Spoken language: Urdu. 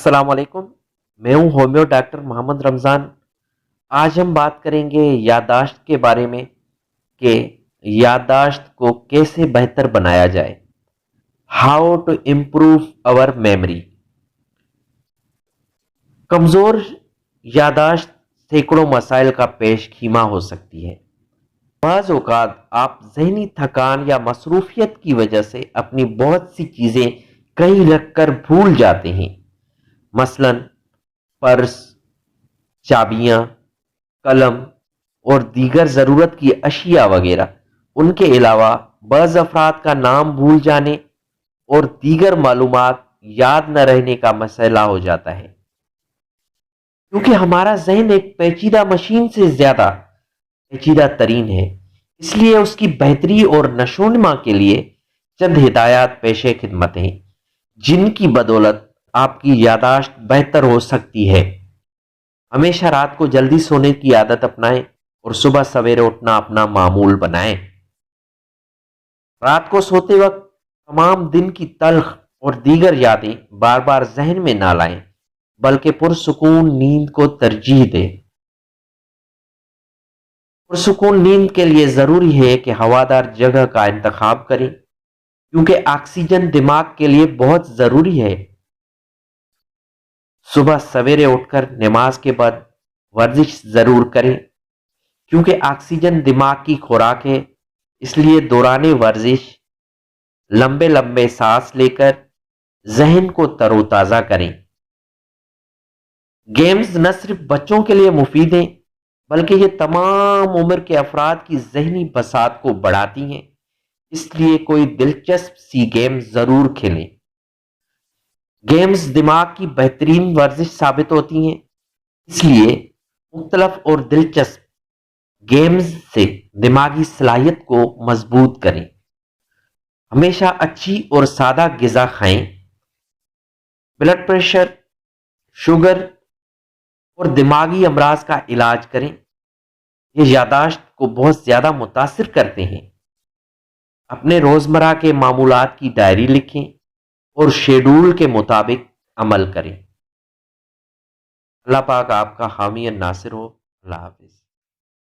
السلام علیکم، میں ہوں ہومیو ڈاکٹر محمد رمضان۔ آج ہم بات کریں گے یادداشت کے بارے میں کہ یادداشت کو کیسے بہتر بنایا جائے۔ ہاؤ ٹو امپروو اور میموری۔ کمزور یادداشت سینکڑوں مسائل کا پیش خیمہ ہو سکتی ہے۔ بعض اوقات آپ ذہنی تھکان یا مصروفیت کی وجہ سے اپنی بہت سی چیزیں کہیں رکھ کر بھول جاتے ہیں، مثلاً پرس، چابیاں، قلم اور دیگر ضرورت کی اشیاء وغیرہ۔ ان کے علاوہ بعض افراد کا نام بھول جانے اور دیگر معلومات یاد نہ رہنے کا مسئلہ ہو جاتا ہے، کیونکہ ہمارا ذہن ایک پیچیدہ مشین سے زیادہ پیچیدہ ترین ہے۔ اس لیے اس کی بہتری اور نشوونما کے لیے چند ہدایات پیش خدمت ہیں جن کی بدولت آپ کی یادداشت بہتر ہو سکتی ہے۔ ہمیشہ رات کو جلدی سونے کی عادت اپنائیں اور صبح سویرے اٹھنا اپنا معمول بنائیں۔ رات کو سوتے وقت تمام دن کی تلخ اور دیگر یادیں بار بار ذہن میں نہ لائیں، بلکہ پرسکون نیند کو ترجیح دیں۔ پرسکون نیند کے لیے ضروری ہے کہ ہوادار جگہ کا انتخاب کریں، کیونکہ آکسیجن دماغ کے لیے بہت ضروری ہے۔ صبح سویرے اٹھ کر نماز کے بعد ورزش ضرور کریں، کیونکہ آکسیجن دماغ کی خوراک ہے۔ اس لیے دوران ورزش لمبے لمبے سانس لے کر ذہن کو تر و تازہ کریں۔ گیمز نہ صرف بچوں کے لیے مفید ہیں، بلکہ یہ تمام عمر کے افراد کی ذہنی بساط کو بڑھاتی ہیں۔ اس لیے کوئی دلچسپ سی گیم ضرور کھیلیں۔ گیمز دماغ کی بہترین ورزش ثابت ہوتی ہیں، اس لیے مختلف اور دلچسپ گیمز سے دماغی صلاحیت کو مضبوط کریں۔ ہمیشہ اچھی اور سادہ غذا کھائیں۔ بلڈ پریشر، شوگر اور دماغی امراض کا علاج کریں۔ یہ یادداشت کو بہت زیادہ متاثر کرتے ہیں۔ اپنے روزمرہ کے معمولات کی ڈائری لکھیں اور شیڈول کے مطابق عمل کریں۔ اللہ پاک آپ کا حامی اور ناصر ہو۔ اللہ حافظ۔